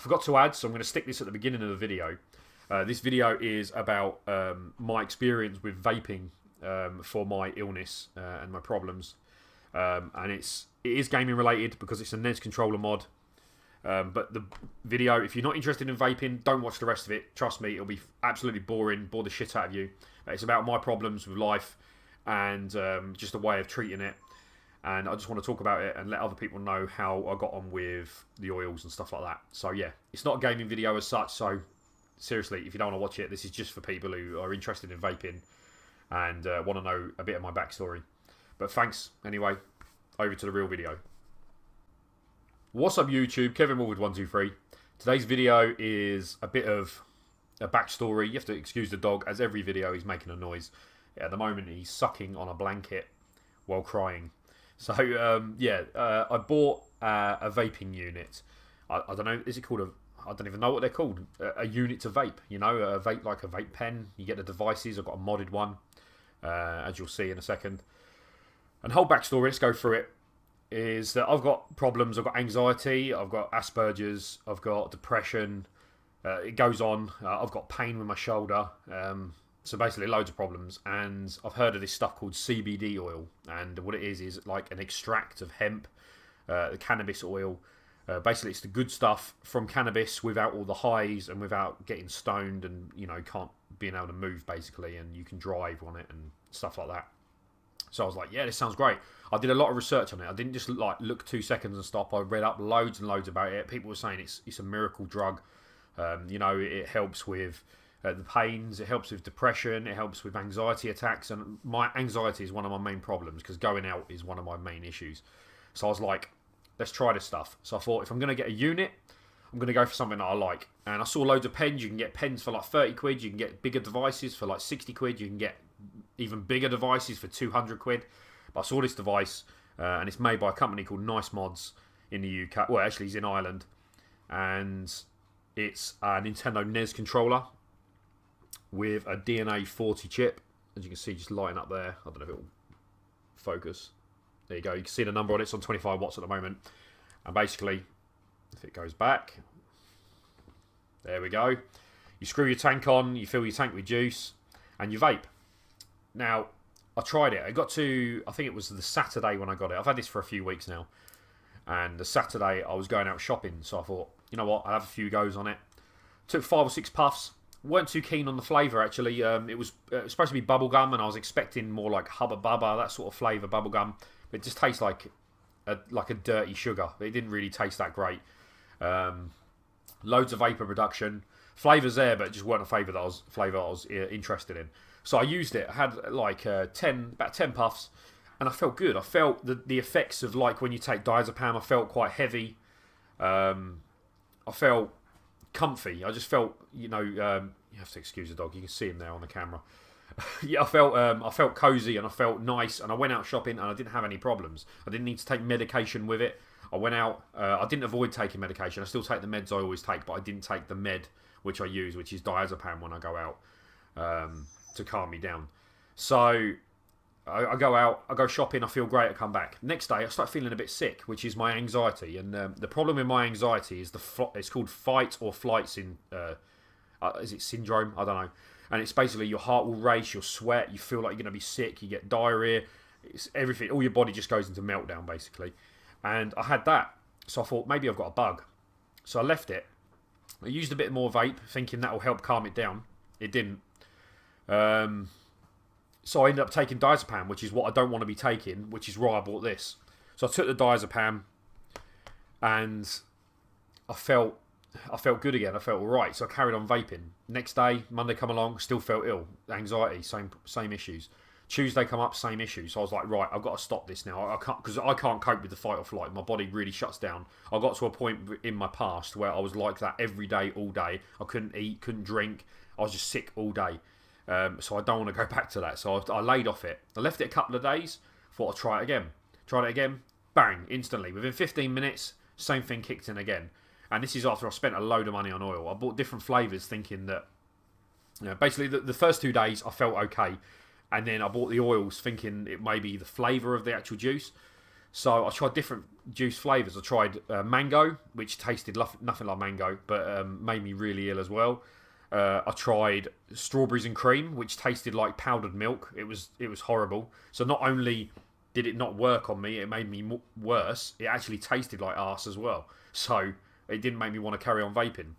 forgot to add, so I'm going to stick this at the beginning of the video. This video is about my experience with vaping for my illness and my problems. And it is gaming related because it's a NES controller mod. But the video, if you're not interested in vaping, don't watch the rest of it. Trust me, it'll be absolutely boring, bore the shit out of you. It's about my problems with life and just a way of treating it. And I just want to talk about it and let other people know how I got on with the oils and stuff like that. So yeah, it's not a gaming video as such. So seriously, if you don't want to watch it, this is just for people who are interested in vaping and want to know a bit of my backstory. But thanks anyway. Over to the real video. What's up YouTube? Kevin Woolwood123. Today's video is a bit of a backstory. You have to excuse the dog, as every video he's making a noise. At the moment he's sucking on a blanket while crying. So I bought a vaping unit. I don't know, is it called I don't even know what they're called. A unit to vape, you know, a vape like a vape pen. You get the devices. I've got a modded one, as you'll see in a second. And whole backstory, let's go through it, is that I've got problems. I've got anxiety, I've got Asperger's, I've got depression. It goes on. I've got pain with my shoulder. So basically loads of problems. And I've heard of this stuff called CBD oil. And what it is like an extract of hemp, the cannabis oil. Basically it's the good stuff from cannabis without all the highs and without getting stoned and, you know, can't being able to move basically, and you can drive on it and stuff like that. So I was like, yeah, this sounds great. I did a lot of research on it. I didn't just like look 2 seconds and stop. I read up loads and loads about it. People were saying it's a miracle drug. You know, it helps with the pains. It helps with depression. It helps with anxiety attacks. And my anxiety is one of my main problems because going out is one of my main issues. So I was like, let's try this stuff. So I thought, if I'm going to get a unit, I'm going to go for something that I like. And I saw loads of pens. You can get pens for like 30 quid. You can get bigger devices for like 60 quid. You can get even bigger devices for 200 quid. But I saw this device, and it's made by a company called Nice Mods in the UK. Well, actually, it's in Ireland. And it's a Nintendo NES controller with a DNA 40 chip. As you can see, just lighting up there. I don't know if it will focus. There you go. You can see the number on it. It's on 25 watts at the moment. And basically, if it goes back, there we go. You screw your tank on, you fill your tank with juice, and you vape. Now, I tried it. I got to, I think it was the Saturday when I got it. I've had this for a few weeks now. And the Saturday, I was going out shopping. So I thought, you know what, I'll have a few goes on it. Took 5 or 6 puffs. Weren't too keen on the flavour, actually. It was supposed to be bubblegum, and I was expecting more like Hubba Bubba, that sort of flavour, bubblegum. It just tastes like a dirty sugar. It didn't really taste that great. Loads of vapour production. Flavours there, but it just weren't a flavour that I was interested in. So I used it. I had like about 10 puffs, and I felt good. I felt the effects of like when you take diazepam. I felt quite heavy. I felt comfy. I just felt, you know, you have to excuse the dog. You can see him there on the camera. Yeah, I felt cozy and I felt nice, and I went out shopping and I didn't have any problems. I didn't need to take medication with it. I went out. I didn't avoid taking medication. I still take the meds I always take, but I didn't take the med which I use, which is diazepam, when I go out to calm me down. So I go out, I go shopping, I feel great, I come back. Next day, I start feeling a bit sick, which is my anxiety. And the problem with my anxiety is it's called fight or flight is it syndrome? I don't know. And it's basically your heart will race, you'll sweat, you feel like you're going to be sick, you get diarrhea, it's everything. All your body just goes into meltdown, basically. And I had that. So I thought, maybe I've got a bug. So I left it. I used a bit more vape, thinking that will help calm it down. It didn't. So I ended up taking diazepam, which is what I don't want to be taking, which is why I bought this. So I took the diazepam, and I felt good again. I felt alright. So I carried on vaping. Next day, Monday come along, still felt ill. Anxiety, same issues. Tuesday come up, same issues. So I was like, right, I've got to stop this now. I can't, because I can't cope with the fight or flight. My body really shuts down. I got to a point in my past where I was like that every day, all day. I couldn't eat, couldn't drink. I was just sick all day. So I don't want to go back to that. So I laid off it. I left it a couple of days. Thought I'd try it again. Tried it again. Bang, instantly. Within 15 minutes, same thing kicked in again. And this is after I spent a load of money on oil. I bought different flavours thinking that, you know, basically the first 2 days I felt okay. And then I bought the oils thinking it may be the flavour of the actual juice. So I tried different juice flavours. I tried mango, which tasted nothing like mango, but made me really ill as well. I tried strawberries and cream, which tasted like powdered milk. It was horrible. So not only did it not work on me, it made me worse. It actually tasted like arse as well. So it didn't make me want to carry on vaping.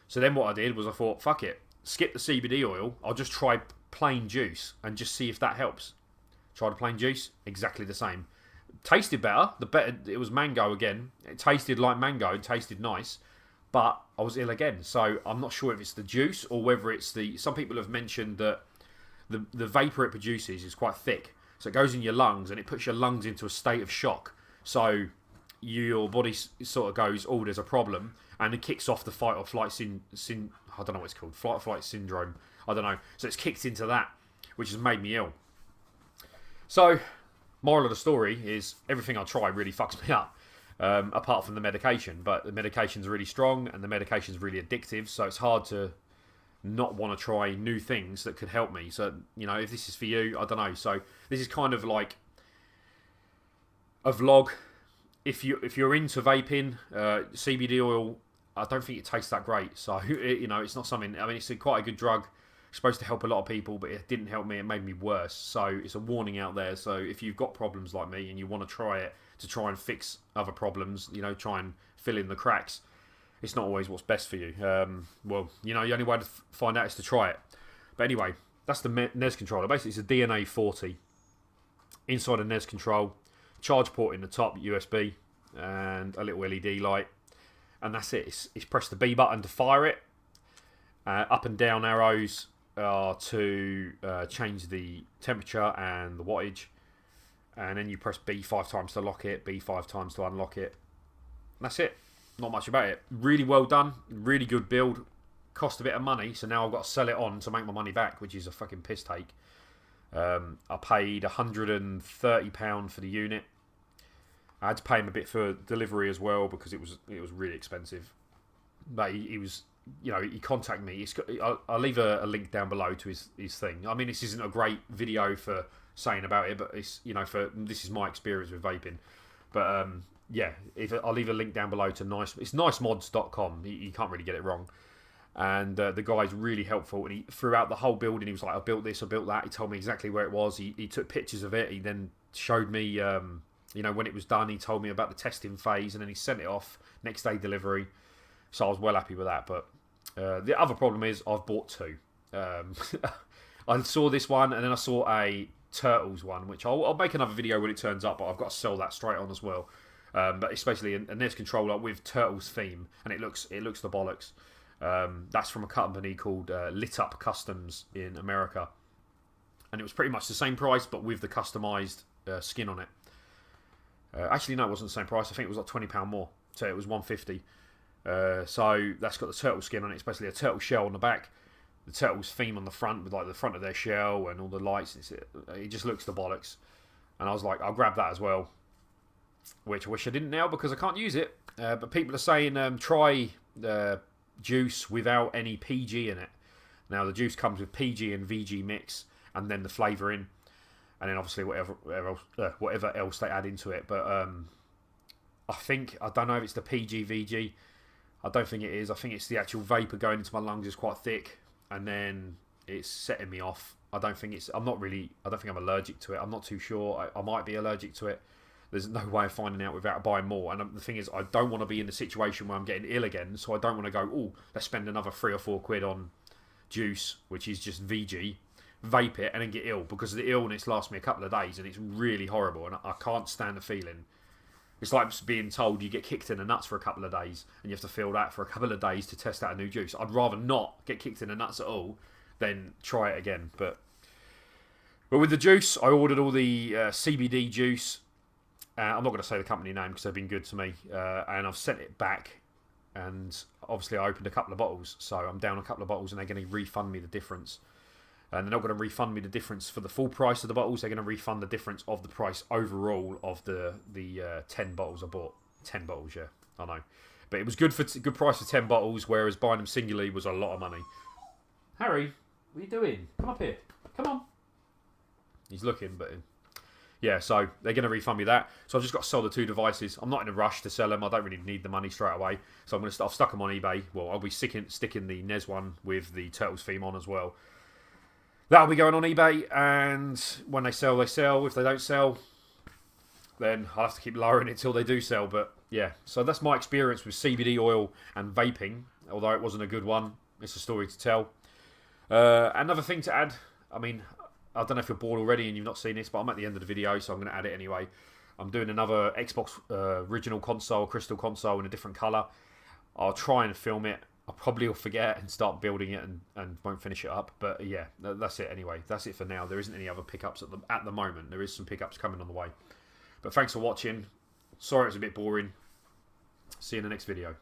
So then what I did was I thought, fuck it, skip the CBD oil. I'll just try plain juice and just see if that helps. Tried the plain juice, exactly the same. Tasted better. The better it was mango again. It tasted like mango. It tasted nice. But I was ill again, so I'm not sure if it's the juice or whether it's the... Some people have mentioned that the vapour it produces is quite thick, so it goes in your lungs and it puts your lungs into a state of shock. So your body sort of goes, oh, there's a problem, and it kicks off the fight or flight I don't know what it's called, flight or flight syndrome. I don't know. So it's kicked into that, which has made me ill. So, moral of the story is everything I try really fucks me up. Apart from the medication, but the medication's really strong and the medication's really addictive, so it's hard to not want to try new things that could help me. So, you know, if this is for you, I don't know. So this is kind of like a vlog. If you're into vaping, CBD oil, I don't think it tastes that great. So you know, it's not something. I mean, it's quite a good drug. It's supposed to help a lot of people, but it didn't help me. It made me worse. So it's a warning out there. So if you've got problems like me and you want to try it to try and fix other problems, you know, try and fill in the cracks, it's not always what's best for you. Well, you know, the only way to find out is to try it. But anyway, that's the NES controller. Basically, it's a DNA 40 inside a NES control, charge port in the top, USB, and a little LED light, and that's it. It's press the B button to fire it. Up and down arrows are to change the temperature and the wattage, and then you press B 5 times to lock it, B 5 times to unlock it. And that's it. Not much about it. Really well done. Really good build. Cost a bit of money, so now I've got to sell it on to make my money back, which is a fucking piss take. I paid £130 for the unit. I had to pay him a bit for delivery as well because it was really expensive. But he was, you know, he contacted me. I'll leave a link down below to his thing. I mean, this isn't a great video for saying about it, but it's, you know, this is my experience with vaping. But yeah, I'll leave a link down below to it's nicemods.com. You can't really get it wrong. And the guy's really helpful. And throughout the whole building, he was like, I built this, I built that. He told me exactly where it was. He took pictures of it. He then showed me, you know, when it was done. He told me about the testing phase, and then he sent it off next day delivery. So I was well happy with that. But the other problem is I've bought two. I saw this one, and then I saw a Turtles one, which I'll make another video when it turns up, but I've got to sell that straight on as well. But it's basically a NES controller with Turtles theme, and it looks the bollocks. That's from a company called Lit Up Customs in America, and it was pretty much the same price, but with the customised skin on it. Actually, no, it wasn't the same price. I think it was like £20 more, so it was $150. So that's got the turtle skin on it. It's basically a turtle shell on the back, the turtle's theme on the front with like the front of their shell and all the lights. It just looks the bollocks, and I was like, I'll grab that as well. Which I wish I didn't now because I can't use it. But people are saying try juice without any PG in it. Now the juice comes with PG and VG mix, and then the flavouring, and then obviously whatever else they add into it. But I don't know if it's the PG VG. I don't think it is. I think it's the actual vapour going into my lungs is quite thick, and then it's setting me off. I don't think I'm allergic to it. I'm not too sure. I might be allergic to it. There's no way of finding out without buying more. And the thing is, I don't want to be in the situation where I'm getting ill again, so I don't want to go, oh, let's spend another £3 or £4 on juice, which is just VG, vape it, and then get ill, because the illness lasts me a couple of days, and it's really horrible, and I can't stand the feeling. It's like being told you get kicked in the nuts for a couple of days, and you have to feel that for a couple of days to test out a new juice. I'd rather not get kicked in the nuts at all than try it again. But with the juice, I ordered all the CBD juice. I'm not going to say the company name because they've been good to me, and I've sent it back, and obviously I opened a couple of bottles, so I'm down a couple of bottles, and they're going to refund me the difference. And they're not going to refund me the difference for the full price of the bottles. They're going to refund the difference of the price overall of the 10 bottles I bought. 10 bottles, yeah, I know, but it was good price for 10 bottles, whereas buying them singularly was a lot of money. Harry, what are you doing? Come up here. Come on. He's looking, but yeah, so they're going to refund me that. So I've just got to sell the 2 devices. I'm not in a rush to sell them. I don't really need the money straight away. So I've stuck them on eBay. Well, I'll be sticking the NES one with the Turtles theme on as well. That'll be going on eBay, and when they sell, they sell. If they don't sell, then I'll have to keep lowering it till they do sell. But yeah, so that's my experience with CBD oil and vaping. Although it wasn't a good one, it's a story to tell. Another thing to add, I mean, I don't know if you're bored already and you've not seen this, but I'm at the end of the video, so I'm going to add it anyway. I'm doing another Xbox original console, crystal console in a different colour. I'll try and film it. I probably will forget and start building it and won't finish it up. But yeah, that's it anyway. That's it for now. There isn't any other pickups at the moment. There is some pickups coming on the way. But thanks for watching. Sorry it's a bit boring. See you in the next video.